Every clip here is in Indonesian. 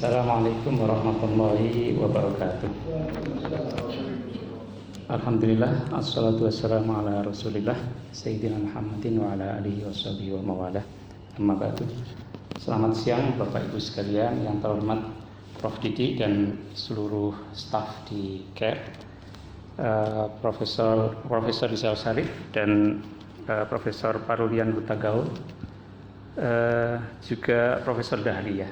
Assalamualaikum warahmatullahi wabarakatuh. Alhamdulillah, assalatu wassalamu ala rasulillah Sayyidina Muhammadin wa ala alihi washabihi wa mawalah. Amma ba'du. Selamat siang Bapak Ibu sekalian yang terhormat, Prof Didi dan seluruh staf di CARE, Profesor Rizal Sarif dan Profesor Parulian Hutagaul, juga Profesor Dahlia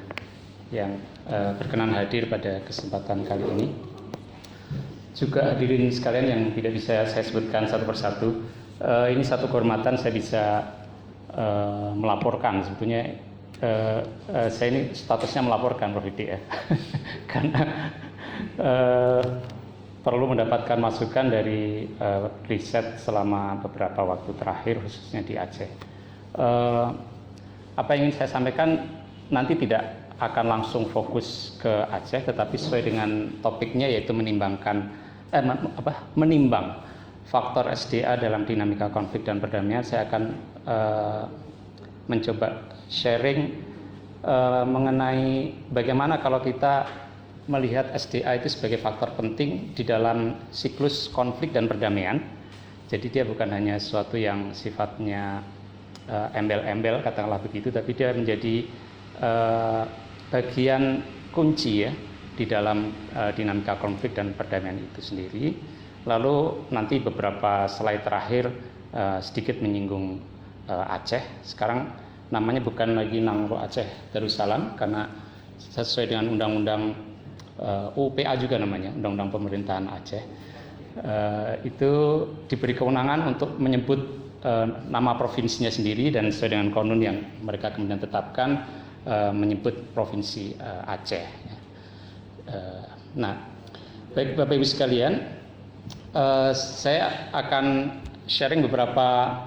yang berkenan hadir pada kesempatan kali ini. Juga hadirin sekalian yang tidak bisa saya sebutkan satu persatu. Ini satu kehormatan saya bisa melaporkan. Sebetulnya saya ini statusnya melaporkan, Prof. Didi ya. Karena perlu mendapatkan masukan dari riset selama beberapa waktu terakhir, khususnya di Aceh. Apa yang ingin saya sampaikan nanti tidak akan langsung fokus ke Aceh, tetapi sesuai dengan topiknya, yaitu menimbang faktor SDA dalam dinamika konflik dan perdamaian. Saya akan mencoba sharing mengenai bagaimana kalau kita melihat SDA itu sebagai faktor penting di dalam siklus konflik dan perdamaian. Jadi dia bukan hanya sesuatu yang sifatnya embel-embel, katakanlah begitu, tapi dia menjadi bagian kunci ya di dalam dinamika konflik dan perdamaian itu sendiri. Lalu nanti beberapa slide terakhir sedikit menyinggung Aceh. Sekarang namanya bukan lagi Nangro Aceh Darussalam, karena sesuai dengan undang-undang UPA juga namanya, Undang-Undang Pemerintahan Aceh, itu diberi kewenangan untuk menyebut nama provinsinya sendiri, dan sesuai dengan konun yang mereka kemudian tetapkan, menyebut provinsi Aceh. Nah, baik Bapak Ibu sekalian, saya akan sharing beberapa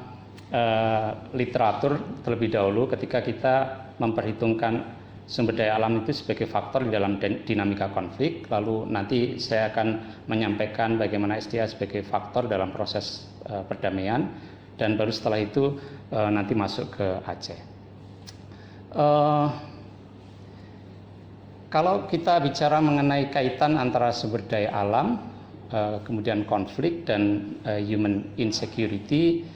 literatur terlebih dahulu ketika kita memperhitungkan sumber daya alam itu sebagai faktor di dalam dinamika konflik. Lalu nanti saya akan menyampaikan bagaimana SDA sebagai faktor dalam proses perdamaian, dan baru setelah itu nanti masuk ke Aceh. Kalau kita bicara mengenai kaitan antara sumber daya alam, kemudian konflik dan human insecurity,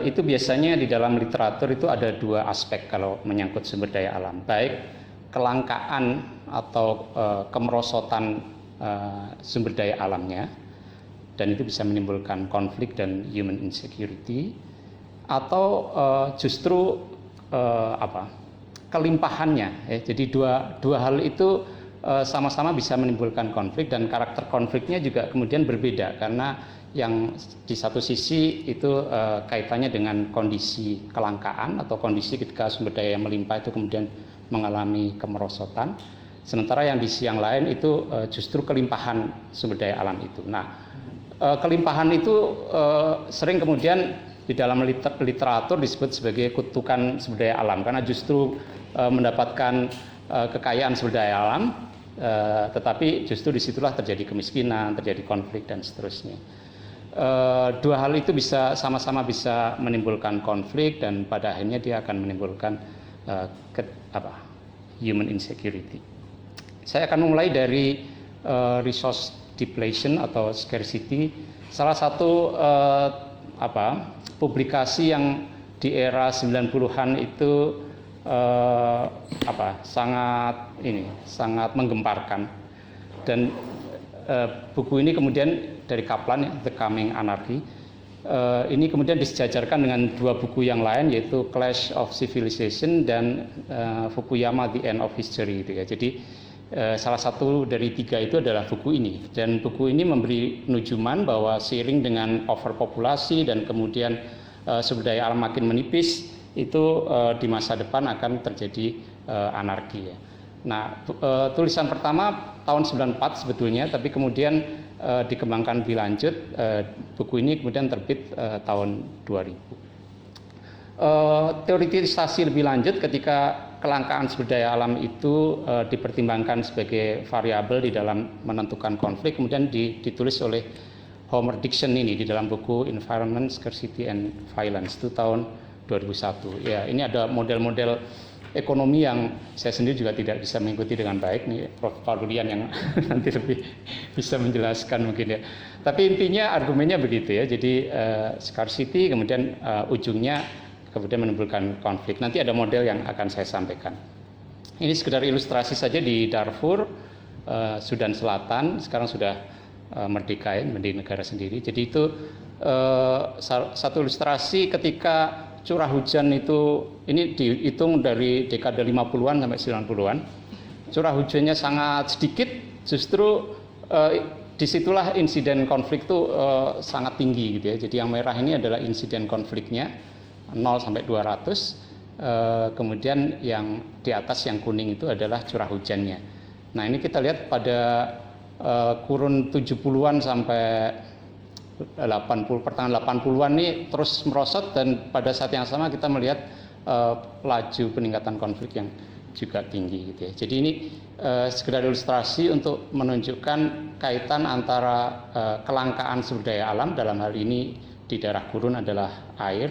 itu biasanya di dalam literatur itu ada dua aspek kalau menyangkut sumber daya alam, baik kelangkaan atau kemerosotan sumber daya alamnya, dan itu bisa menimbulkan konflik dan human insecurity, atau justru kelimpahannya ya. Jadi dua hal itu sama-sama bisa menimbulkan konflik, dan karakter konfliknya juga kemudian berbeda, karena yang di satu sisi itu kaitannya dengan kondisi kelangkaan atau kondisi ketika sumber daya yang melimpah itu kemudian mengalami kemerosotan, sementara yang di sisi yang lain itu justru kelimpahan sumber daya alam itu. Nah, kelimpahan itu sering kemudian di dalam literatur disebut sebagai kutukan sumber daya alam, karena justru mendapatkan kekayaan sumber daya alam, tetapi justru disitulah terjadi kemiskinan, terjadi konflik, dan seterusnya. Dua hal itu bisa sama-sama bisa menimbulkan konflik, dan pada akhirnya dia akan menimbulkan human insecurity. Saya akan mulai dari resource depletion atau scarcity. Salah satu publikasi yang di era 90-an itu sangat menggemparkan, dan buku ini kemudian dari Kaplan ya, The Coming Anarchy, ini kemudian disejajarkan dengan dua buku yang lain, yaitu Clash of Civilization dan Fukuyama The End of History itu ya. Jadi salah satu dari tiga itu adalah buku ini, dan buku ini memberi nujuman bahwa seiring dengan overpopulasi dan kemudian sumber daya alam makin menipis, itu di masa depan akan terjadi anarki ya. Nah, tulisan pertama tahun 94 sebetulnya, tapi kemudian dikembangkan lebih lanjut. Buku ini kemudian terbit tahun 2000. Teoritisasi lebih lanjut ketika kelangkaan sumber daya alam itu dipertimbangkan sebagai variabel di dalam menentukan konflik, kemudian ditulis oleh Homer Dixon ini di dalam buku Environment, Scarcity and Violence itu tahun 2001. Ya, ini ada model-model ekonomi yang saya sendiri juga tidak bisa mengikuti dengan baik. Nih Prof. Farulian yang nanti lebih bisa menjelaskan mungkin ya. Tapi intinya argumennya begitu ya. Jadi scarcity kemudian ujungnya kemudian menimbulkan konflik. Nanti ada model yang akan saya sampaikan. Ini sekedar ilustrasi saja di Darfur, Sudan Selatan, sekarang sudah merdeka ya, menjadi negara sendiri. Jadi itu satu ilustrasi ketika curah hujan itu, ini dihitung dari dekade 50-an sampai 90-an. Curah hujannya sangat sedikit, justru disitulah insiden konflik itu sangat tinggi gitu ya. Jadi yang merah ini adalah insiden konfliknya 0 sampai 200. Kemudian yang di atas yang kuning itu adalah curah hujannya. Nah, ini kita lihat pada kurun 70-an sampai 80, pertengahan 80-an ini terus merosot, dan pada saat yang sama kita melihat laju peningkatan konflik yang juga tinggi gitu ya. Jadi ini sekedar ilustrasi untuk menunjukkan kaitan antara kelangkaan sumber daya alam, dalam hal ini di daerah gurun adalah air,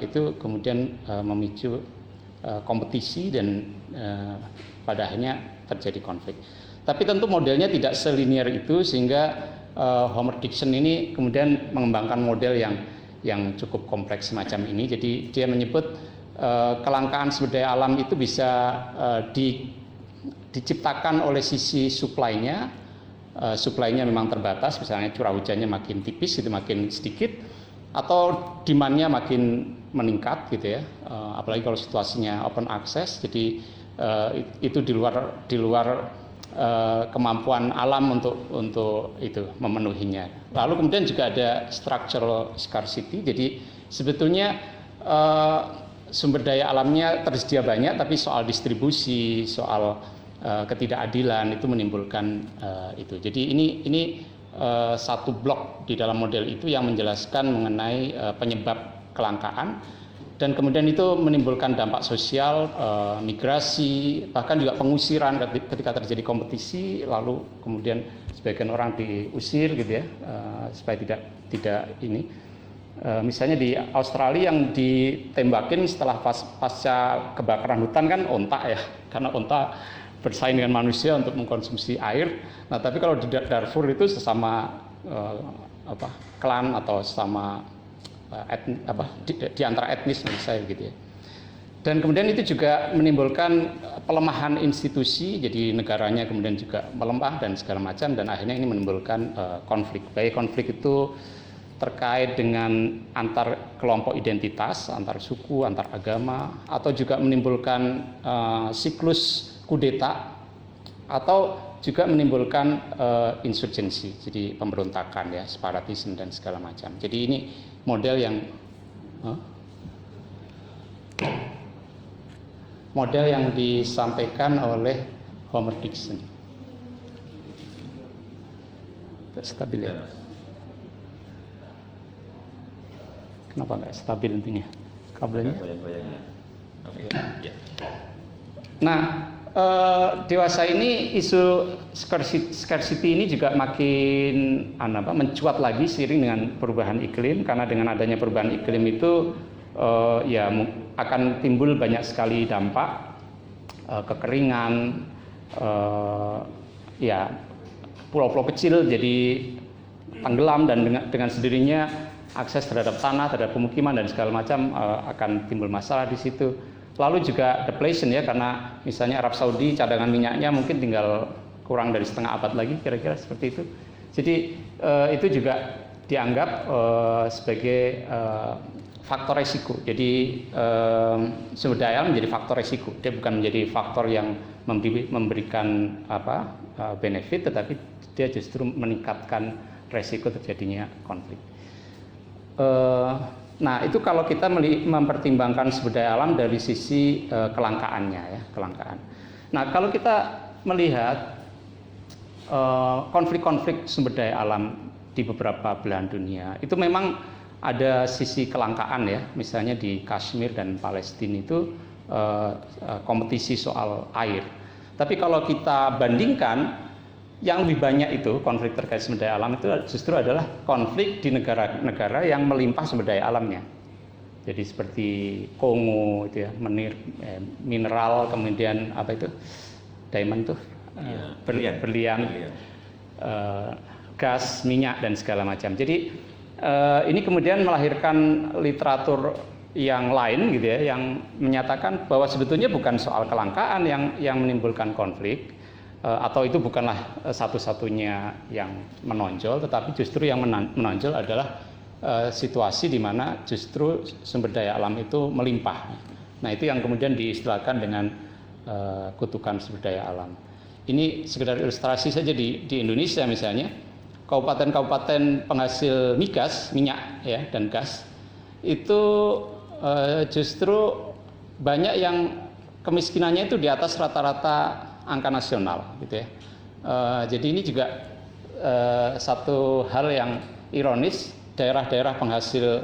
itu kemudian memicu kompetisi dan pada akhirnya terjadi konflik. Tapi tentu modelnya tidak selinier itu, sehingga Homer Dixon ini kemudian mengembangkan model yang cukup kompleks semacam ini. Jadi dia menyebut kelangkaan sumber daya alam itu bisa diciptakan oleh sisi supply-nya. Supply-nya memang terbatas, misalnya curah hujannya makin tipis, itu makin sedikit, atau demand-nya makin meningkat gitu ya. Apalagi kalau situasinya open access, jadi itu di luar kemampuan alam untuk itu memenuhinya. Lalu kemudian juga ada structural scarcity. Jadi sebetulnya sumber daya alamnya tersedia banyak, tapi soal distribusi, soal ketidakadilan itu menimbulkan itu. Jadi ini satu blok di dalam model itu yang menjelaskan mengenai penyebab kelangkaan. Dan kemudian itu menimbulkan dampak sosial, migrasi, bahkan juga pengusiran ketika terjadi kompetisi, lalu kemudian sebagian orang diusir gitu ya, supaya tidak ini. Misalnya di Australia yang ditembakin setelah pasca kebakaran hutan kan onta ya, karena onta bersaing dengan manusia untuk mengkonsumsi air. Nah, tapi kalau di Darfur itu sesama klan atau sesama di antara etnis menurut saya gitu ya. Dan kemudian itu juga menimbulkan pelemahan institusi, jadi negaranya kemudian juga melemah dan segala macam, dan akhirnya ini menimbulkan konflik. Baik konflik itu terkait dengan antar kelompok identitas, antar suku, antar agama, atau juga menimbulkan siklus kudeta, atau juga menimbulkan insurgensi, jadi pemberontakan ya, separatisme dan segala macam. Jadi ini model yang disampaikan oleh Homer Dixon. Stabil ya? Kenapa nggak stabil intinya kabelnya? Nah, dewasa ini isu scarcity ini juga makin mencuat lagi seiring dengan perubahan iklim, karena dengan adanya perubahan iklim itu ya akan timbul banyak sekali dampak, kekeringan, ya pulau-pulau kecil jadi tenggelam, dan dengan sendirinya akses terhadap tanah, terhadap pemukiman dan segala macam akan timbul masalah di situ. Lalu juga depletion ya, karena misalnya Arab Saudi cadangan minyaknya mungkin tinggal kurang dari setengah abad lagi, kira-kira seperti itu. Jadi itu juga dianggap sebagai faktor resiko. Jadi sumber daya menjadi faktor resiko. Dia bukan menjadi faktor yang memberikan benefit, tetapi dia justru meningkatkan resiko terjadinya konflik. Nah, itu kalau kita mempertimbangkan sumber daya alam dari sisi kelangkaannya ya, kelangkaan. Nah, kalau kita melihat konflik-konflik sumber daya alam di beberapa belahan dunia, itu memang ada sisi kelangkaan ya. Misalnya di Kashmir dan Palestina itu kompetisi soal air. Tapi kalau kita bandingkan, yang lebih banyak itu konflik terkait sumber daya alam itu justru adalah konflik di negara-negara yang melimpah sumber daya alamnya. Jadi seperti Kongo itu ya, mineral, kemudian apa itu, diamond tuh, berlian, gas, minyak dan segala macam. Jadi ini kemudian melahirkan literatur yang lain gitu ya, yang menyatakan bahwa sebetulnya bukan soal kelangkaan yang menimbulkan konflik, atau itu bukanlah satu-satunya yang menonjol, tetapi justru yang menonjol adalah situasi di mana justru sumber daya alam itu melimpah. Nah, itu yang kemudian diistilahkan dengan kutukan sumber daya alam. Ini sekedar ilustrasi saja di Indonesia misalnya, kabupaten-kabupaten penghasil migas, minyak ya dan gas itu justru banyak yang kemiskinannya itu di atas rata-rata angka nasional gitu ya. Jadi ini juga satu hal yang ironis. Daerah-daerah penghasil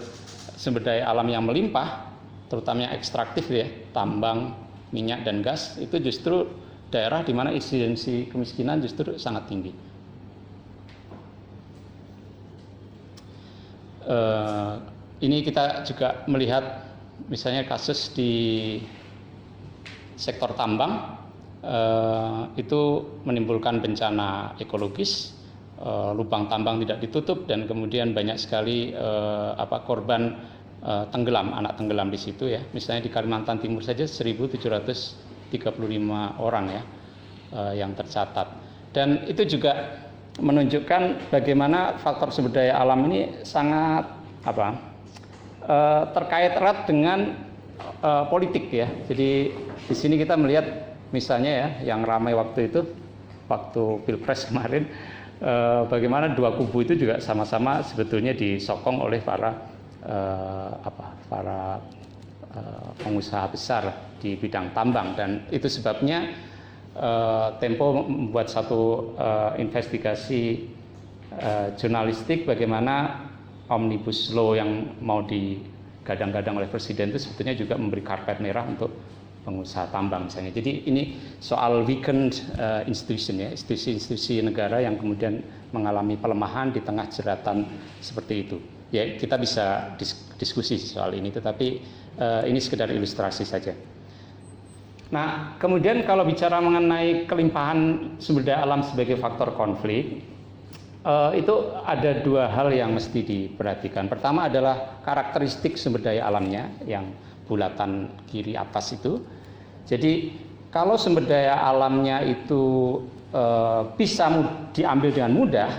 sumber daya alam yang melimpah, terutama yang ekstraktif ya, tambang, minyak dan gas, itu justru daerah di mana insidensi kemiskinan justru sangat tinggi. Ini kita juga melihat misalnya kasus di sektor tambang, itu menimbulkan bencana ekologis. Lubang tambang tidak ditutup dan kemudian banyak sekali korban tenggelam, anak tenggelam di situ ya. Misalnya di Kalimantan Timur saja 1.735 orang ya yang tercatat. Dan itu juga menunjukkan bagaimana faktor sumber daya alam ini sangat terkait erat dengan politik ya. Jadi di sini kita melihat misalnya ya yang ramai waktu itu, waktu Pilpres kemarin, bagaimana dua kubu itu juga sama-sama sebetulnya disokong oleh para pengusaha besar di bidang tambang, dan itu sebabnya Tempo membuat satu investigasi jurnalistik bagaimana Omnibus Law yang mau digadang-gadang oleh Presiden itu sebetulnya juga memberi karpet merah untuk pengusaha tambang misalnya. Jadi ini soal weakened institution ya, institusi-institusi negara yang kemudian mengalami pelemahan di tengah jeratan seperti itu. Ya kita bisa diskusi soal ini, tetapi ini sekedar ilustrasi saja. Nah, kemudian kalau bicara mengenai kelimpahan sumber daya alam sebagai faktor konflik, itu ada dua hal yang mesti diperhatikan. Pertama adalah karakteristik sumber daya alamnya yang bulatan kiri atas itu. Jadi kalau sumber daya alamnya itu bisa diambil dengan mudah,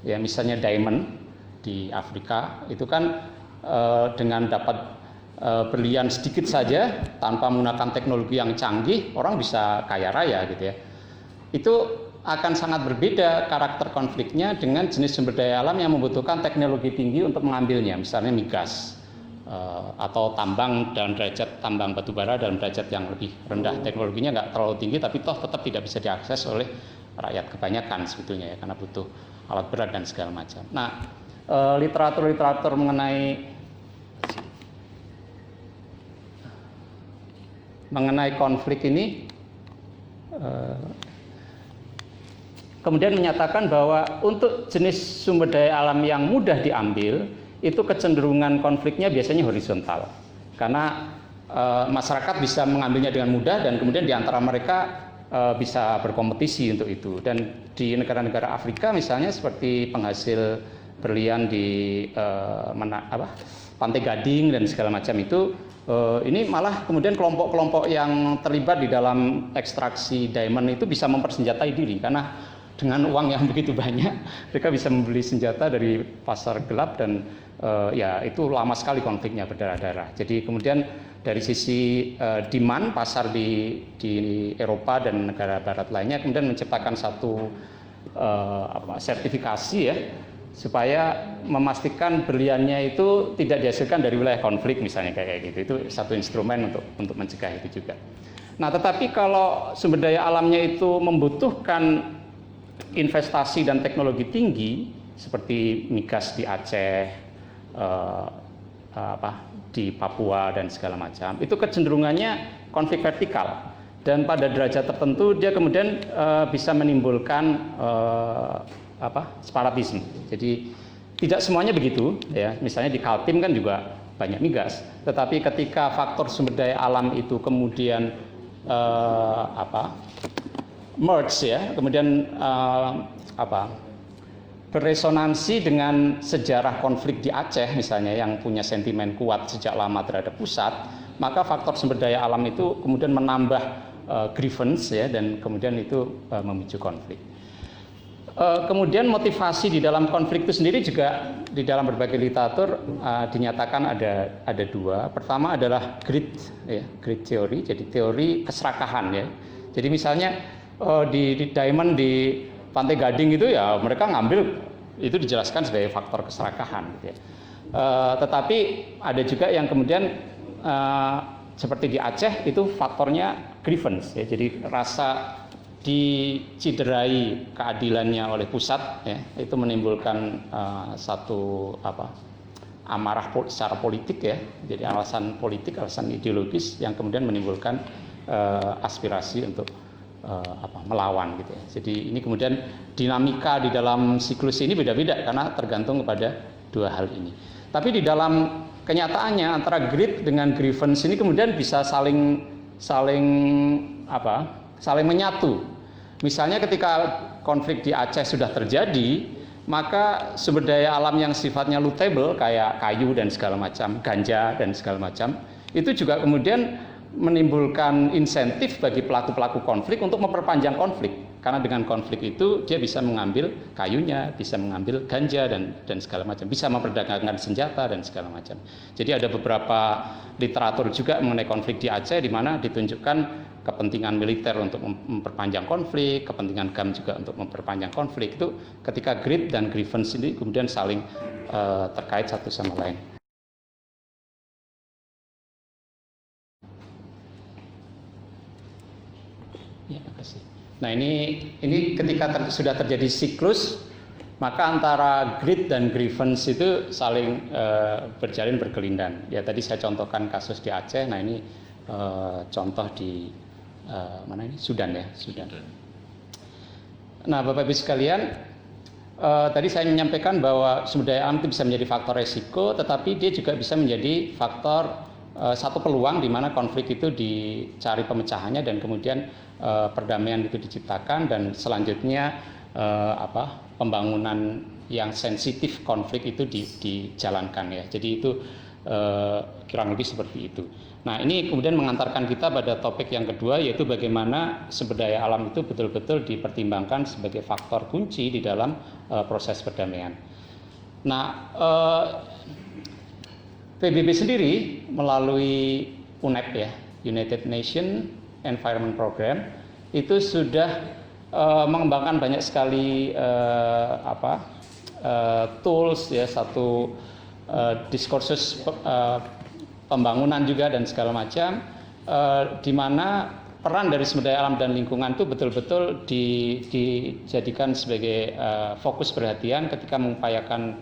ya misalnya diamond di Afrika itu kan dengan dapat berlian sedikit saja tanpa menggunakan teknologi yang canggih, orang bisa kaya raya gitu ya. Itu akan sangat berbeda karakter konfliknya dengan jenis sumber daya alam yang membutuhkan teknologi tinggi untuk mengambilnya, misalnya migas. Atau tambang dalam derajat tambang batubara dalam derajat yang lebih rendah, teknologinya nggak terlalu tinggi tapi toh tetap tidak bisa diakses oleh rakyat kebanyakan sebetulnya ya, karena butuh alat berat dan segala macam. Nah, literatur mengenai konflik ini kemudian menyatakan bahwa untuk jenis sumber daya alam yang mudah diambil itu kecenderungan konfliknya biasanya horizontal, karena masyarakat bisa mengambilnya dengan mudah dan kemudian di antara mereka bisa berkompetisi untuk itu. Dan di negara-negara Afrika misalnya seperti penghasil berlian di Pantai Gading dan segala macam itu, ini malah kemudian kelompok-kelompok yang terlibat di dalam ekstraksi diamond itu bisa mempersenjatai diri, karena dengan uang yang begitu banyak mereka bisa membeli senjata dari pasar gelap dan ya itu lama sekali konfliknya berdarah-darah. Jadi kemudian dari sisi demand pasar di Eropa dan negara barat lainnya kemudian menciptakan satu sertifikasi ya, supaya memastikan berliannya itu tidak dihasilkan dari wilayah konflik misalnya kayak gitu. Itu satu instrumen untuk mencegah itu juga. Nah, tetapi kalau sumber daya alamnya itu membutuhkan investasi dan teknologi tinggi seperti migas di Aceh, di Papua dan segala macam, itu kecenderungannya konflik vertikal, dan pada derajat tertentu dia kemudian bisa menimbulkan separatisme. Jadi tidak semuanya begitu ya. Misalnya di Kaltim kan juga banyak migas. Tetapi ketika faktor sumber daya alam itu kemudian merge ya, kemudian berresonansi dengan sejarah konflik di Aceh misalnya yang punya sentimen kuat sejak lama terhadap pusat, maka faktor sumber daya alam itu kemudian menambah grievance ya, dan kemudian itu memicu konflik. Kemudian motivasi di dalam konflik itu sendiri juga di dalam berbagai literatur dinyatakan ada dua. Pertama adalah greed theory, jadi teori keserakahan ya. Jadi misalnya di Diamond di Pantai Gading itu ya mereka ngambil itu dijelaskan sebagai faktor keserakahan gitu ya. Tetapi ada juga yang kemudian seperti di Aceh itu faktornya grievance ya, jadi rasa diciderai keadilannya oleh pusat ya, itu menimbulkan satu amarah secara politik ya, jadi alasan politik, alasan ideologis yang kemudian menimbulkan aspirasi untuk melawan gitu ya. Jadi ini kemudian dinamika di dalam siklus ini beda-beda karena tergantung kepada dua hal ini. Tapi di dalam kenyataannya antara greed dengan grievance ini kemudian bisa saling menyatu. Misalnya ketika konflik di Aceh sudah terjadi, maka sumber daya alam yang sifatnya lootable kayak kayu dan segala macam, ganja dan segala macam, itu juga kemudian menimbulkan insentif bagi pelaku-pelaku konflik untuk memperpanjang konflik. Karena dengan konflik itu dia bisa mengambil kayunya, bisa mengambil ganja dan segala macam, bisa memperdagangkan senjata dan segala macam. Jadi ada beberapa literatur juga mengenai konflik di Aceh di mana ditunjukkan kepentingan militer untuk memperpanjang konflik, kepentingan GAM juga untuk memperpanjang konflik. Itu ketika greed dan grievance ini kemudian saling terkait satu sama lain. Ya, makasih. Nah ini ketika sudah terjadi siklus, maka antara greed dan grievance itu saling berjalin berkelindan. Ya tadi saya contohkan kasus di Aceh. Nah ini contoh di mana ini Sudan ya, Sudan. Nah Bapak Ibu sekalian, tadi saya menyampaikan bahwa sumber daya alam itu bisa menjadi faktor resiko, tetapi dia juga bisa menjadi faktor satu peluang di mana konflik itu dicari pemecahannya dan kemudian perdamaian itu diciptakan dan selanjutnya pembangunan yang sensitif konflik itu dijalankan ya. Jadi itu kurang lebih seperti itu. Nah ini kemudian mengantarkan kita pada topik yang kedua, yaitu bagaimana sumber daya alam itu betul-betul dipertimbangkan sebagai faktor kunci di dalam proses perdamaian. Nah PBB sendiri melalui UNEP ya, United Nations Environment Program, itu sudah mengembangkan banyak sekali tools ya, satu diskursus pembangunan juga dan segala macam, di mana peran dari sumber daya alam dan lingkungan itu betul-betul dijadikan sebagai fokus perhatian ketika mengupayakan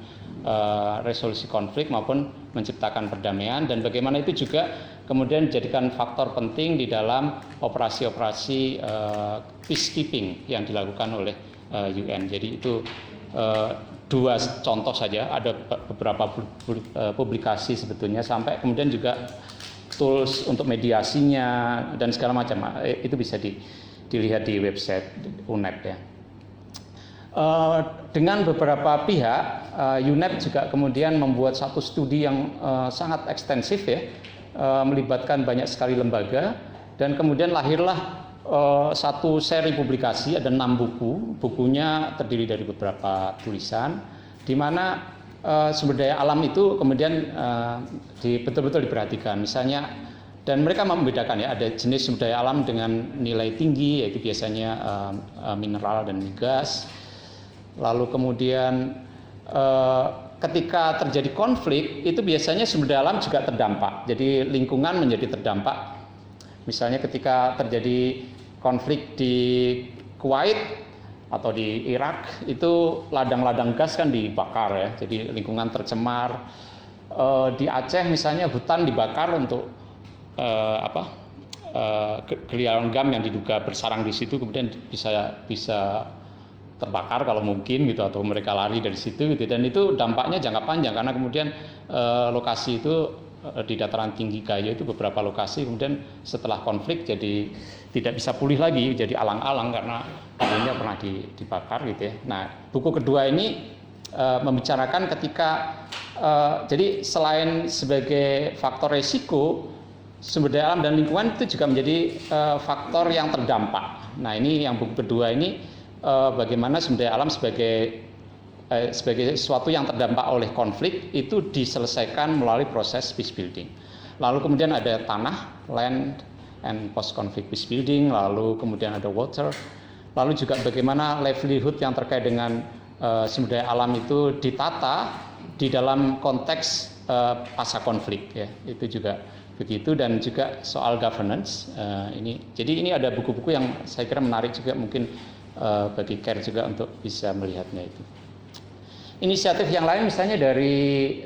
resolusi konflik maupun menciptakan perdamaian, dan bagaimana itu juga kemudian dijadikan faktor penting di dalam operasi-operasi peacekeeping yang dilakukan oleh UN. Jadi itu dua contoh saja, ada beberapa publikasi sebetulnya, sampai kemudian juga tools untuk mediasinya dan segala macam. Itu bisa dilihat di website UNEP ya. Dengan beberapa pihak, UNEP juga kemudian membuat satu studi yang sangat ekstensif ya, melibatkan banyak sekali lembaga, dan kemudian lahirlah satu seri publikasi, ada 6 buku. Bukunya terdiri dari beberapa tulisan, di mana sumber daya alam itu kemudian betul-betul diperhatikan. Misalnya, dan mereka membedakan ya, ada jenis sumber daya alam dengan nilai tinggi, yaitu biasanya mineral dan migas. Lalu kemudian ketika terjadi konflik itu biasanya sumber daya alam juga terdampak. Jadi lingkungan menjadi terdampak. Misalnya ketika terjadi konflik di Kuwait atau di Irak, itu ladang-ladang gas kan dibakar ya. Jadi lingkungan tercemar. Di Aceh misalnya hutan dibakar untuk geliaran GAM yang diduga bersarang di situ kemudian bisa terbakar kalau mungkin gitu, atau mereka lari dari situ gitu, dan itu dampaknya jangka panjang karena kemudian lokasi itu di dataran tinggi Gayo itu beberapa lokasi kemudian setelah konflik jadi tidak bisa pulih lagi, jadi alang-alang karena dulunya pernah dibakar gitu ya. Nah, buku kedua ini membicarakan ketika jadi selain sebagai faktor resiko, sumber daya alam dan lingkungan itu juga menjadi faktor yang terdampak. Nah, ini yang buku kedua ini bagaimana sumber daya alam sebagai sesuatu yang terdampak oleh konflik itu diselesaikan melalui proses peace building. Lalu kemudian ada tanah, land and post conflict peace building, lalu kemudian ada water, lalu juga bagaimana livelihood yang terkait dengan sumber daya alam itu ditata di dalam konteks pasca konflik ya, itu juga begitu, dan juga soal governance ini. Jadi ini ada buku-buku yang saya kira menarik juga mungkin bagi CARE juga untuk bisa melihatnya itu. Inisiatif yang lain misalnya dari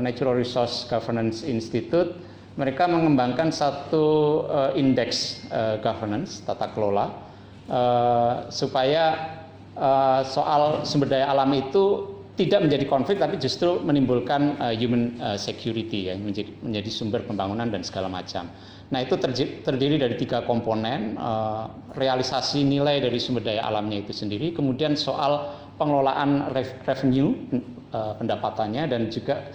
Natural Resource Governance Institute, mereka mengembangkan satu indeks governance tata kelola supaya soal sumber daya alam itu tidak menjadi konflik tapi justru menimbulkan human security ya, menjadi sumber pembangunan dan segala macam. Nah, itu terdiri dari 3 komponen, realisasi nilai dari sumber daya alamnya itu sendiri, kemudian soal pengelolaan revenue pendapatannya, dan juga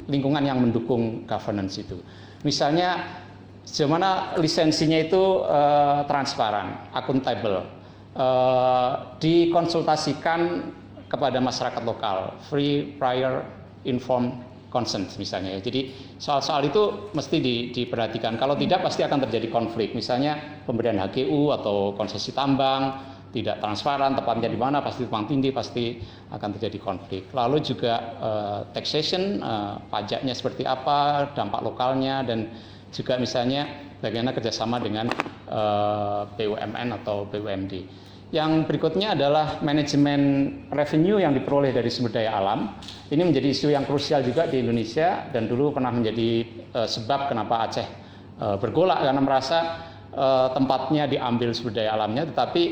lingkungan yang mendukung governance itu. Misalnya bagaimana lisensinya itu transparan, akuntabel, dikonsultasikan kepada masyarakat lokal, free, prior, informed consent misalnya. Jadi soal-soal itu mesti diperhatikan. Kalau tidak pasti akan terjadi konflik. Misalnya pemberian HGU atau konsesi tambang tidak transparan, tepatnya di mana, pasti tumpang tindih, pasti akan terjadi konflik. Lalu juga taxation, pajaknya seperti apa, dampak lokalnya, dan juga misalnya bagaimana kerjasama dengan BUMN atau BUMD. Yang berikutnya adalah manajemen revenue yang diperoleh dari sumber daya alam. Ini menjadi isu yang krusial juga di Indonesia, dan dulu pernah menjadi sebab kenapa Aceh bergolak karena merasa tempatnya diambil sumber daya alamnya, tetapi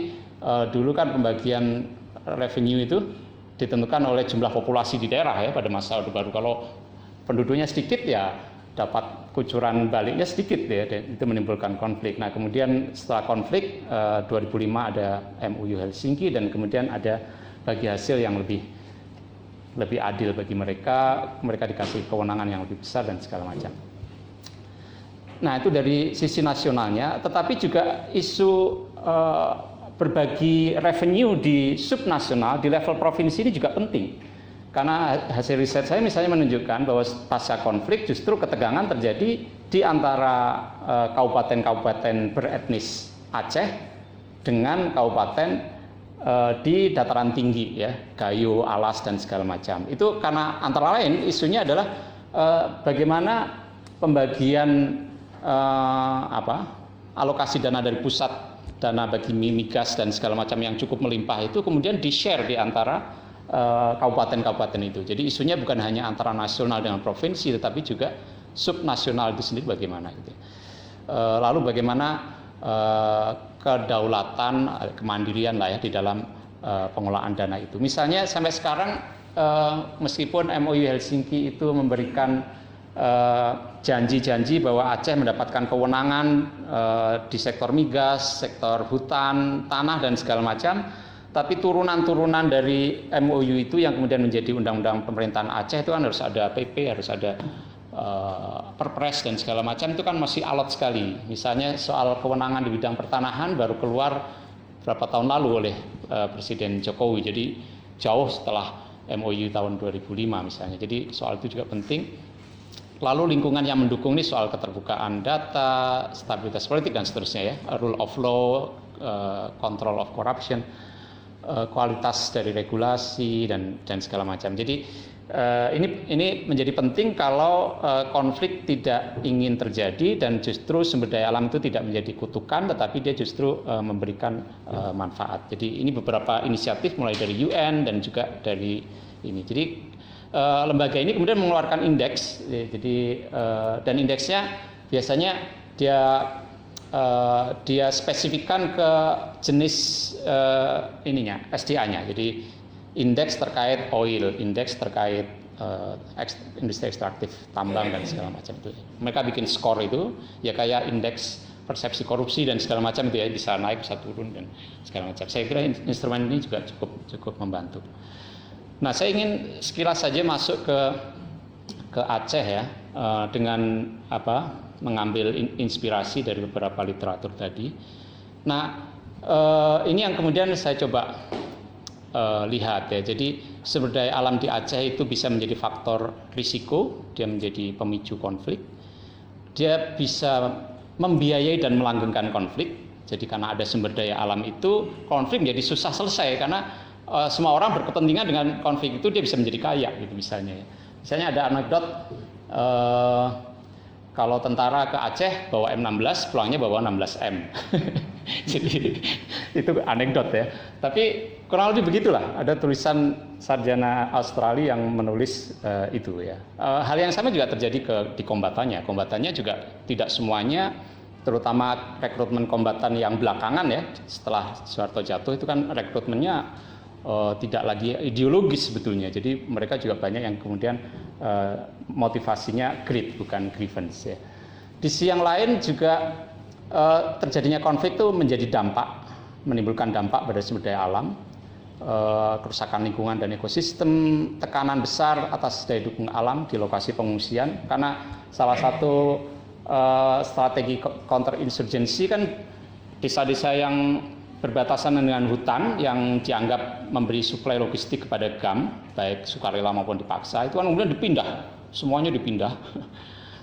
dulu kan pembagian revenue itu ditentukan oleh jumlah populasi di daerah ya pada masa Orde Baru. Kalau penduduknya sedikit ya dapat kucuran baliknya sedikit ya, dan itu menimbulkan konflik. Nah, kemudian setelah konflik 2005 ada MOU Helsinki, dan kemudian ada bagi hasil yang lebih adil bagi mereka dikasih kewenangan yang lebih besar dan segala macam. Nah, itu dari sisi nasionalnya, tetapi juga isu berbagi revenue di subnasional di level provinsi ini juga penting. Karena hasil riset saya misalnya menunjukkan bahwa pasca konflik justru ketegangan terjadi di antara kabupaten-kabupaten beretnis Aceh dengan kabupaten di dataran tinggi ya, Gayo, Alas dan segala macam. Itu karena antara lain isunya adalah bagaimana pembagian alokasi dana dari pusat, dana bagi migas dan segala macam yang cukup melimpah itu kemudian di-share di antara kabupaten-kabupaten itu. Jadi isunya bukan hanya antara nasional dengan provinsi, tetapi juga subnasional itu sendiri bagaimana gitu. Lalu bagaimana kedaulatan, kemandirian lah ya di dalam pengelolaan dana itu. Misalnya sampai sekarang meskipun MOU Helsinki itu memberikan janji-janji bahwa Aceh mendapatkan kewenangan di sektor migas, sektor hutan, tanah dan segala macam, tapi turunan-turunan dari MOU itu yang kemudian menjadi undang-undang pemerintahan Aceh itu kan harus ada PP, harus ada perpres dan segala macam, itu kan masih alot sekali. Misalnya soal kewenangan di bidang pertanahan baru keluar berapa tahun lalu oleh Presiden Jokowi, jadi jauh setelah MOU tahun 2005 misalnya. Jadi soal itu juga penting. Lalu lingkungan yang mendukung ini soal keterbukaan data, stabilitas politik dan seterusnya ya, rule of law, control of corruption, kualitas dari regulasi dan segala macam. Jadi ini menjadi penting kalau konflik tidak ingin terjadi dan justru sumber daya alam itu tidak menjadi kutukan, tetapi dia justru memberikan manfaat. Jadi ini beberapa inisiatif mulai dari UN dan juga dari ini. Jadi lembaga ini kemudian mengeluarkan indeks, jadi dan indeksnya biasanya dia dia spesifikkan ke jenis SDA-nya. Jadi indeks terkait oil, indeks terkait industri ekstraktif tambang dan segala macam itu. Mereka bikin skor itu ya kayak indeks persepsi korupsi dan segala macam itu ya, bisa naik bisa turun dan segala macam. Saya kira instrumen ini juga cukup membantu. Nah, saya ingin sekilas saja masuk ke Aceh ya, dengan mengambil inspirasi dari beberapa literatur tadi. Nah, ini yang kemudian saya coba lihat ya. Jadi sumber daya alam di Aceh itu bisa menjadi faktor risiko, dia menjadi pemicu konflik. Dia bisa membiayai dan melanggengkan konflik. Jadi karena ada sumber daya alam itu, konflik menjadi susah selesai karena semua orang berkepentingan dengan konflik itu, dia bisa menjadi kaya gitu misalnya ya. Misalnya ada anekdot kalau tentara ke Aceh bawa M16, pulangnya bawa 16M. Jadi itu anekdot ya. Tapi kurang lebih begitulah. Ada tulisan sarjana Australia yang menulis itu ya. Hal yang sama juga terjadi di kombatannya. Kombatannya juga tidak semuanya, terutama rekrutmen kombatan yang belakangan ya, setelah Soeharto jatuh itu kan rekrutmennya tidak lagi ideologis sebetulnya. Jadi mereka juga banyak yang kemudian motivasinya greed bukan grievance ya. Di sisi yang lain juga terjadinya konflik itu menjadi dampak, menimbulkan dampak pada sumber daya alam, kerusakan lingkungan dan ekosistem, tekanan besar atas daya dukung alam di lokasi pengungsian, karena salah satu strategi counter insurgency kan desa-desa yang berbatasan dengan hutan yang dianggap memberi suplai logistik kepada GAM, baik sukarela maupun dipaksa, itu kan kemudian dipindah, semuanya dipindah.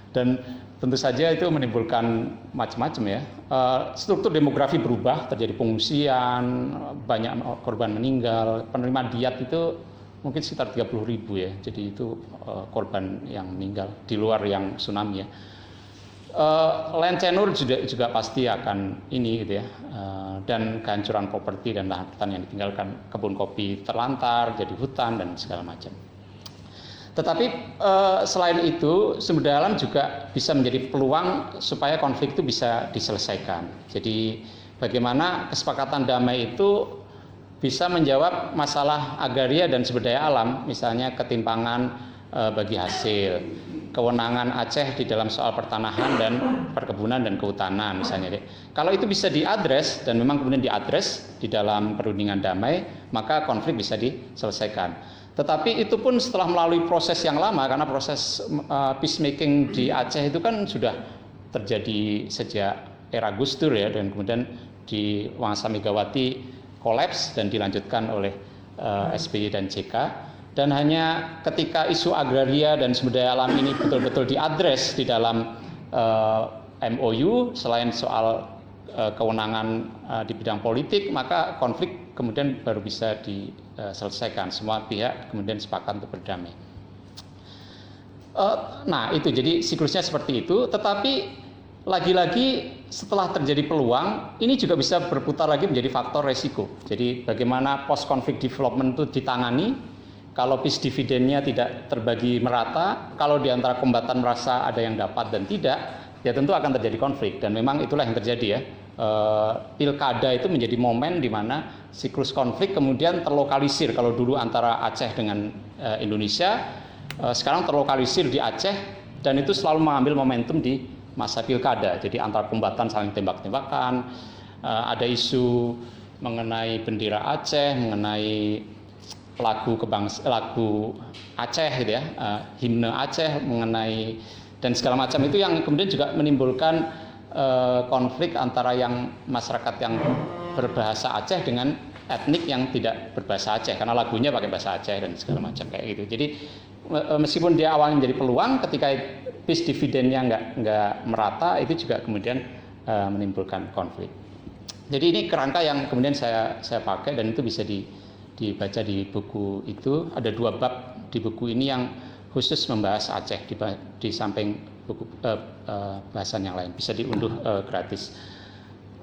Dan tentu saja itu menimbulkan macam-macam ya. Struktur demografi berubah, terjadi pengungsian, banyak korban meninggal, penerima diat itu mungkin sekitar 30.000 ya. Jadi itu korban yang meninggal di luar yang tsunami ya. Land tenure juga pasti akan ini gitu ya, dan kehancuran properti dan lahan pertanian yang ditinggalkan, kebun kopi terlantar jadi hutan dan segala macam. Tetapi selain itu sumber daya alam juga bisa menjadi peluang supaya konflik itu bisa diselesaikan. Jadi bagaimana kesepakatan damai itu bisa menjawab masalah agraria dan sumber daya alam, misalnya ketimpangan bagi hasil, kewenangan Aceh di dalam soal pertanahan dan perkebunan dan kehutanan misalnya. Kalau itu bisa diadres dan memang kemudian diadres di dalam perundingan damai, maka konflik bisa diselesaikan. Tetapi itu pun setelah melalui proses yang lama, karena proses peacemaking di Aceh itu kan sudah terjadi sejak era Gus Dur ya, dan kemudian di masa Megawati kolaps dan dilanjutkan oleh SBY dan JK. Dan hanya ketika isu agraria dan sumber daya alam ini betul-betul diadres di dalam MOU, selain soal kewenangan di bidang politik, maka konflik kemudian baru bisa diselesaikan. Semua pihak kemudian sepakat untuk berdamai. Nah itu, jadi siklusnya seperti itu. Tetapi lagi-lagi setelah terjadi peluang, ini juga bisa berputar lagi menjadi faktor resiko. Jadi bagaimana post conflict development itu ditangani. Kalau peace dividennya tidak terbagi merata, kalau di antara kombatan merasa ada yang dapat dan tidak, ya tentu akan terjadi konflik. Dan memang itulah yang terjadi ya. Pilkada itu menjadi momen di mana siklus konflik kemudian terlokalisir. Kalau dulu antara Aceh dengan Indonesia, sekarang terlokalisir di Aceh, dan itu selalu mengambil momentum di masa pilkada. Jadi antara kombatan saling tembak-tembakan, ada isu mengenai bendera Aceh, mengenai lagu Aceh gitu ya, himne Aceh mengenai dan segala macam itu yang kemudian juga menimbulkan konflik antara yang masyarakat yang berbahasa Aceh dengan etnik yang tidak berbahasa Aceh karena lagunya pakai bahasa Aceh dan segala macam kayak gitu. Jadi meskipun dia awalnya menjadi peluang, ketika peace dividennya nggak merata, itu juga kemudian menimbulkan konflik. Jadi ini kerangka yang kemudian saya pakai, dan itu bisa dibaca di buku itu. Ada 2 bab di buku ini yang khusus membahas Aceh di samping buku bahasan yang lain, bisa diunduh gratis.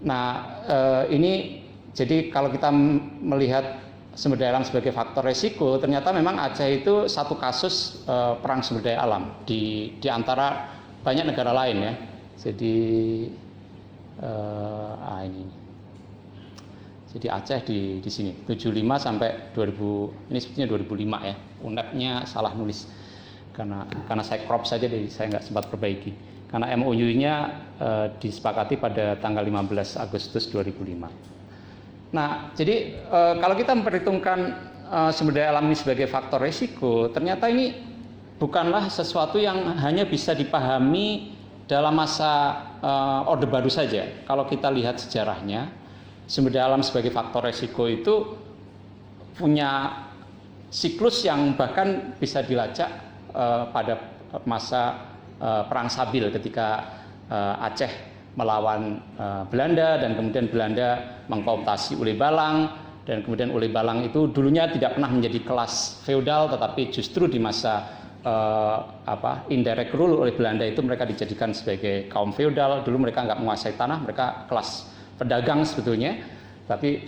Nah ini jadi kalau kita melihat sumber daya alam sebagai faktor resiko, ternyata memang Aceh itu satu kasus perang sumber daya alam di antara banyak negara lain ya. Jadi Ini. Jadi Aceh di sini 75 sampai 2000, ini sebetulnya 2005 ya. UNEP-nya salah nulis karena saya crop saja, jadi saya nggak sempat perbaiki. Karena MOU-nya disepakati pada tanggal 15 Agustus 2005. Nah, jadi kalau kita memperhitungkan sumber daya alam ini sebagai faktor risiko, ternyata ini bukanlah sesuatu yang hanya bisa dipahami dalam masa Orde Baru saja. Kalau kita lihat sejarahnya, sumber daya alam sebagai faktor risiko itu punya siklus yang bahkan bisa dilacak pada masa Perang Sabil ketika Aceh melawan Belanda dan kemudian Belanda mengkooptasi Ule Balang, dan kemudian Ule Balang itu dulunya tidak pernah menjadi kelas feodal, tetapi justru di masa indirect rule oleh Belanda itu mereka dijadikan sebagai kaum feodal. Dulu mereka nggak menguasai tanah, mereka kelas pedagang sebetulnya, tapi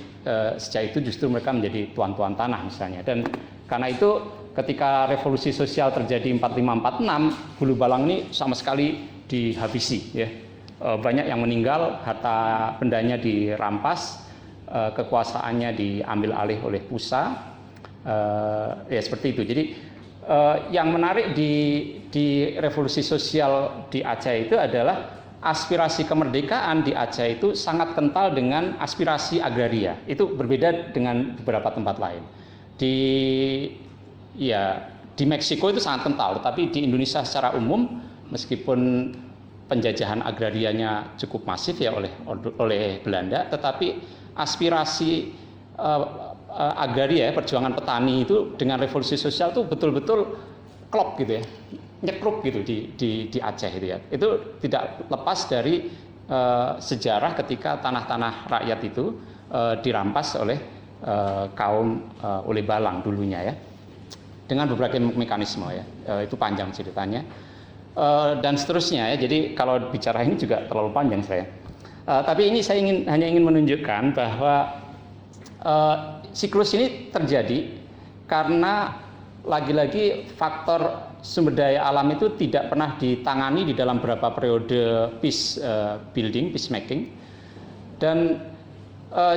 sejak itu justru mereka menjadi tuan-tuan tanah misalnya. Dan karena itu ketika revolusi sosial terjadi 45-46, Hulu Balang ini sama sekali dihabisi ya. Banyak yang meninggal, harta bendanya dirampas, kekuasaannya diambil alih oleh Pusa, ya seperti itu. Jadi yang menarik di revolusi sosial di Aceh itu adalah aspirasi kemerdekaan di Aceh itu sangat kental dengan aspirasi agraria. Itu berbeda dengan beberapa tempat lain. Di Meksiko itu sangat kental, tetapi di Indonesia secara umum meskipun penjajahan agrarianya cukup masif ya oleh Belanda, tetapi aspirasi agraria, perjuangan petani itu dengan revolusi sosial itu betul-betul klop gitu ya, nyekrup gitu di Aceh itu ya. Itu tidak lepas dari sejarah ketika tanah-tanah rakyat itu dirampas oleh kaum Ule Balang dulunya ya, dengan berbagai mekanisme ya. Itu panjang ceritanya dan seterusnya ya. Jadi kalau bicara ini juga terlalu panjang saya. Tapi ini saya hanya ingin menunjukkan bahwa siklus ini terjadi karena lagi-lagi faktor sumber daya alam itu tidak pernah ditangani di dalam beberapa periode peacemaking, dan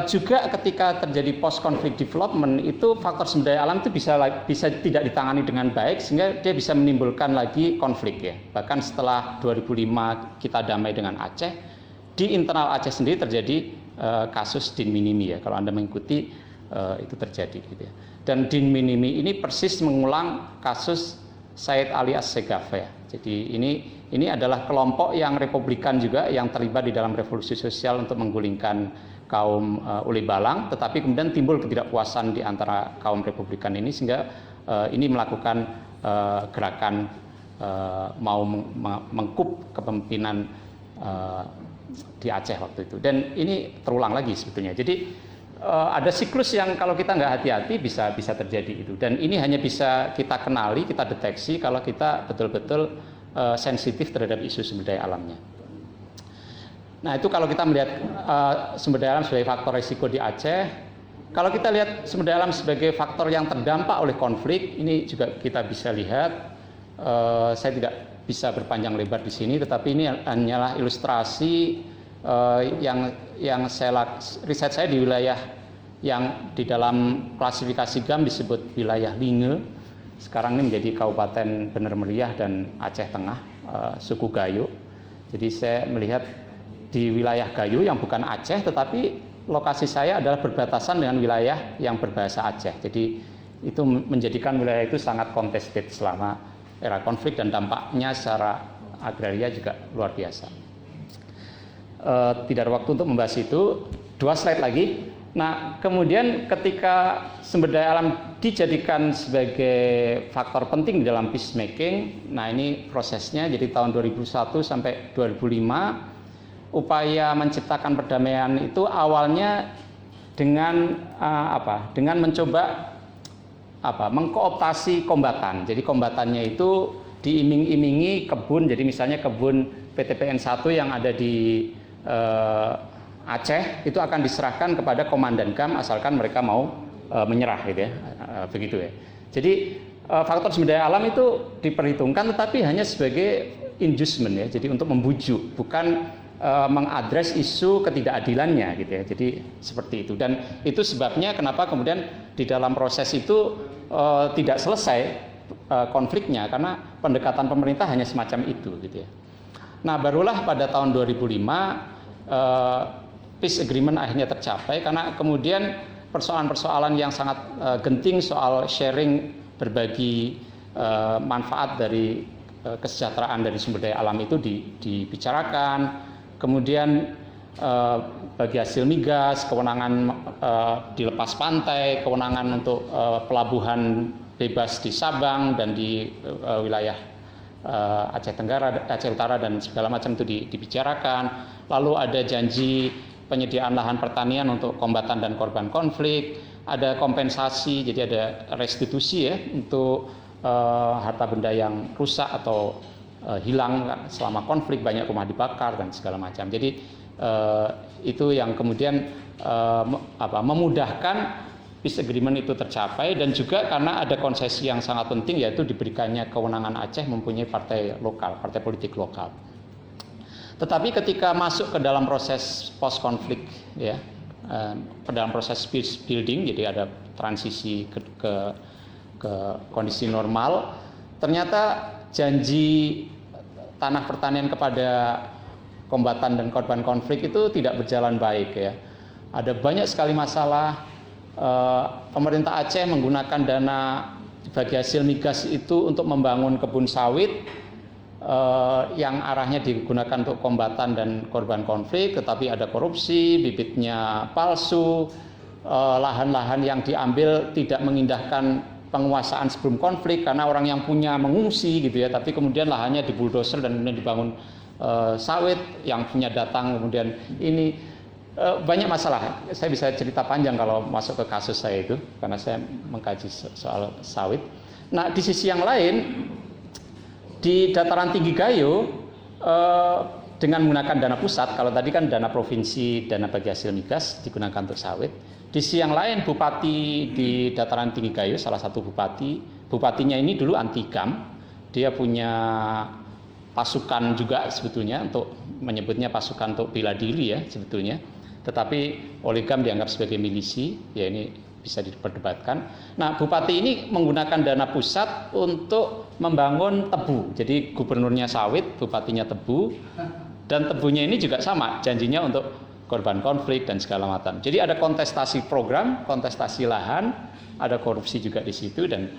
juga ketika terjadi post conflict development itu faktor sumber daya alam itu bisa tidak ditangani dengan baik sehingga dia bisa menimbulkan lagi konflik ya. Bahkan setelah 2005 kita damai dengan Aceh, di internal Aceh sendiri terjadi kasus Din Minimi ya, kalau Anda mengikuti itu terjadi gitu ya. Dan Din Minimi ini persis mengulang kasus Said Ali Assegaf ya. Jadi ini adalah kelompok yang republikan juga yang terlibat di dalam revolusi sosial untuk menggulingkan kaum Ule Balang, tetapi kemudian timbul ketidakpuasan di antara kaum republikan ini sehingga ini melakukan gerakan mau mengkup kepemimpinan di Aceh waktu itu. Dan ini terulang lagi sebetulnya. Jadi ada siklus yang kalau kita nggak hati-hati bisa terjadi itu. Dan ini hanya bisa kita kenali, kita deteksi kalau kita betul-betul sensitif terhadap isu sumber daya alamnya. Nah itu kalau kita melihat sumber daya alam sebagai faktor risiko di Aceh. Kalau kita lihat sumber daya alam sebagai faktor yang terdampak oleh konflik, ini juga kita bisa lihat. Saya tidak bisa berpanjang lebar di sini, tetapi ini hanyalah ilustrasi yang riset saya di wilayah yang di dalam klasifikasi GAM disebut wilayah Linge. Sekarang ini menjadi Kabupaten Bener Meriah dan Aceh Tengah, suku Gayo. Jadi saya melihat di wilayah Gayo yang bukan Aceh, tetapi lokasi saya adalah berbatasan dengan wilayah yang berbahasa Aceh. Jadi itu menjadikan wilayah itu sangat contested selama era konflik dan dampaknya secara agraria juga luar biasa. Tidak ada waktu untuk membahas itu. 2 slide lagi. Nah, kemudian ketika sumber daya alam dijadikan sebagai faktor penting di dalam peacemaking, nah ini prosesnya. Jadi tahun 2001 sampai 2005 upaya menciptakan perdamaian itu awalnya dengan dengan mencoba mengkooptasi kombatan. Jadi kombatannya itu diiming-imingi kebun. Jadi misalnya kebun PTPN 1 yang ada di Aceh itu akan diserahkan kepada komandan GAM asalkan mereka mau menyerah gitu ya. Begitu ya. Jadi faktor sumber daya alam itu diperhitungkan tetapi hanya sebagai inducement ya. Jadi untuk membujuk, bukan mengadres isu ketidakadilannya gitu ya. Jadi seperti itu, dan itu sebabnya kenapa kemudian di dalam proses itu tidak selesai konfliknya, karena pendekatan pemerintah hanya semacam itu gitu ya. Nah, barulah pada tahun 2005 peace agreement akhirnya tercapai, karena kemudian persoalan-persoalan yang sangat genting soal sharing, berbagi manfaat dari kesejahteraan dari sumber daya alam itu dibicarakan. Kemudian bagi hasil migas, kewenangan dilepas pantai, kewenangan untuk pelabuhan bebas di Sabang dan di wilayah Aceh Tenggara, Aceh Utara dan segala macam itu dibicarakan. Lalu ada janji penyediaan lahan pertanian untuk kombatan dan korban konflik, ada kompensasi, jadi ada restitusi ya untuk harta benda yang rusak atau hilang selama konflik, banyak rumah dibakar dan segala macam. Jadi itu yang kemudian memudahkan peace agreement itu tercapai, dan juga karena ada konsesi yang sangat penting, yaitu diberikannya kewenangan Aceh mempunyai partai lokal, partai politik lokal. Tetapi ketika masuk ke dalam proses post konflik ya, ke dalam proses peace building, jadi ada transisi ke kondisi normal, ternyata janji tanah pertanian kepada kombatan dan korban konflik itu tidak berjalan baik ya. Ada banyak sekali masalah. Pemerintah Aceh menggunakan dana bagi hasil migas itu untuk membangun kebun sawit yang arahnya digunakan untuk kombatan dan korban konflik, tetapi ada korupsi, bibitnya palsu, lahan-lahan yang diambil tidak mengindahkan penguasaan sebelum konflik karena orang yang punya mengungsi gitu ya, tapi kemudian lahannya dibuldoser dan kemudian dibangun sawit, yang punya datang kemudian ini banyak masalah. Saya bisa cerita panjang kalau masuk ke kasus saya itu karena saya mengkaji soal sawit. Nah, di sisi yang lain di dataran tinggi Gayo dengan menggunakan dana pusat, kalau tadi kan dana provinsi, dana bagi hasil migas digunakan untuk sawit. Di sisi yang lain, bupati di dataran tinggi Gayo, salah satu bupatinya ini dulu anti GAM, dia punya pasukan juga sebetulnya, untuk menyebutnya pasukan untuk bela diri ya sebetulnya, tetapi oleh GAM dianggap sebagai milisi, ya ini bisa diperdebatkan. Nah, bupati ini menggunakan dana pusat untuk membangun tebu, jadi gubernurnya sawit, bupatinya tebu, dan tebunya ini juga sama, janjinya untuk korban konflik dan segala macam. Jadi ada kontestasi program, kontestasi lahan, ada korupsi juga di situ, dan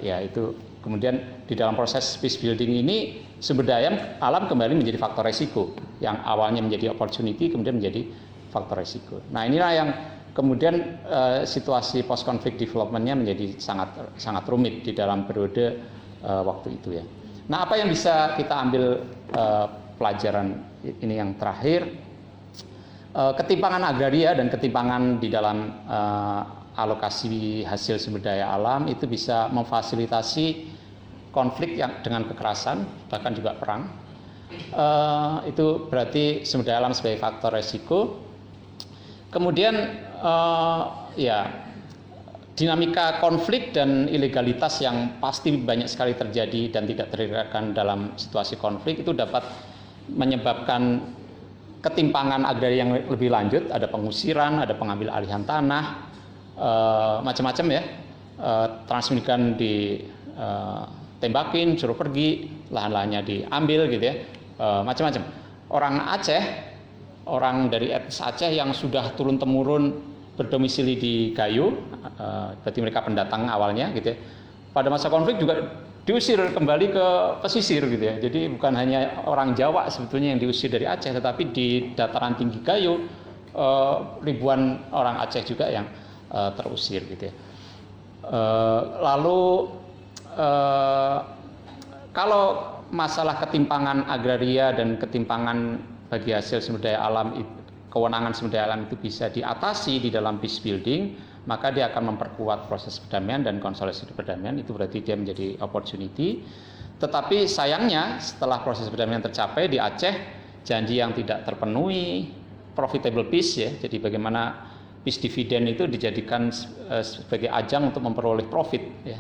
ya itu kemudian di dalam proses peace building ini sumber daya alam kembali menjadi faktor resiko, yang awalnya menjadi opportunity kemudian menjadi faktor resiko. Nah, inilah yang kemudian situasi post conflict development-nya menjadi sangat rumit di dalam periode waktu itu ya. Nah, apa yang bisa kita ambil pelajaran ini yang terakhir? Ketimpangan agraria dan ketimpangan di dalam alokasi hasil sumber daya alam itu bisa memfasilitasi konflik yang dengan kekerasan, bahkan juga perang. Itu berarti sumber daya alam sebagai faktor resiko. Kemudian ya dinamika konflik dan ilegalitas yang pasti banyak sekali terjadi dan tidak terhindarkan dalam situasi konflik itu dapat menyebabkan ketimpangan agraria yang lebih lanjut, ada pengusiran, ada pengambil alihan tanah, macam-macam ya, transmigran ditembakin, suruh pergi, lahan-lahannya diambil gitu ya, macam-macam. Orang Aceh, orang dari etnis Aceh yang sudah turun-temurun berdomisili di Gayo, berarti mereka pendatang awalnya gitu ya, pada masa konflik juga diusir kembali ke pesisir gitu ya. Jadi bukan hanya orang Jawa sebetulnya yang diusir dari Aceh, tetapi di dataran tinggi Gayo ribuan orang Aceh juga yang terusir gitu ya. Lalu kalau masalah ketimpangan agraria dan ketimpangan bagi hasil sumber daya alam, kewenangan sumber daya alam itu bisa diatasi di dalam peace building, maka dia akan memperkuat proses perdamaian dan konsolidasi perdamaian. Itu berarti dia menjadi opportunity. Tetapi sayangnya setelah proses perdamaian tercapai di Aceh, janji yang tidak terpenuhi, profitable peace ya, jadi bagaimana peace dividend itu dijadikan sebagai ajang untuk memperoleh profit ya,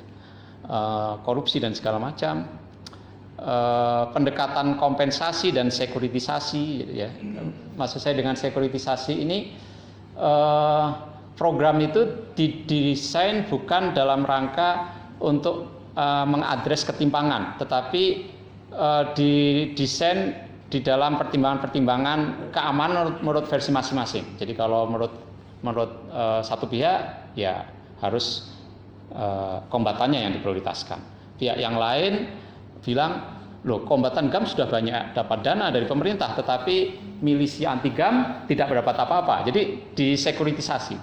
korupsi dan segala macam. pendekatan kompensasi dan sekuritisasi, ya. Maksud saya dengan sekuritisasi ini program itu didesain bukan dalam rangka untuk mengadres ketimpangan, tetapi didesain di dalam pertimbangan-pertimbangan keamanan menurut versi masing-masing. Jadi kalau menurut satu pihak ya harus kombatannya yang diprioritaskan. Pihak yang lain bilang, loh kombatan GAM sudah banyak dapat dana dari pemerintah, tetapi milisi anti GAM tidak mendapat apa-apa. Jadi disekuritisasi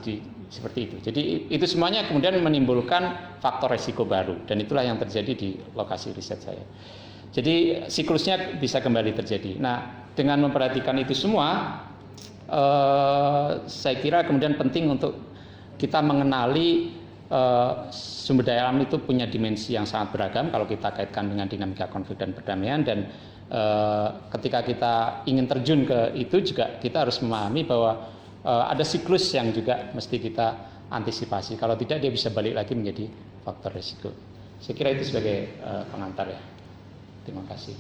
seperti itu. Jadi itu semuanya kemudian menimbulkan faktor resiko baru, dan itulah yang terjadi di lokasi riset saya. Jadi siklusnya bisa kembali terjadi. Nah, dengan memperhatikan itu semua, saya kira kemudian penting untuk kita mengenali sumber daya alam itu punya dimensi yang sangat beragam kalau kita kaitkan dengan dinamika konflik dan perdamaian, dan ketika kita ingin terjun ke itu juga kita harus memahami bahwa ada siklus yang juga mesti kita antisipasi. Kalau tidak dia bisa balik lagi menjadi faktor risiko. Saya kira itu sebagai pengantar ya. Terima kasih.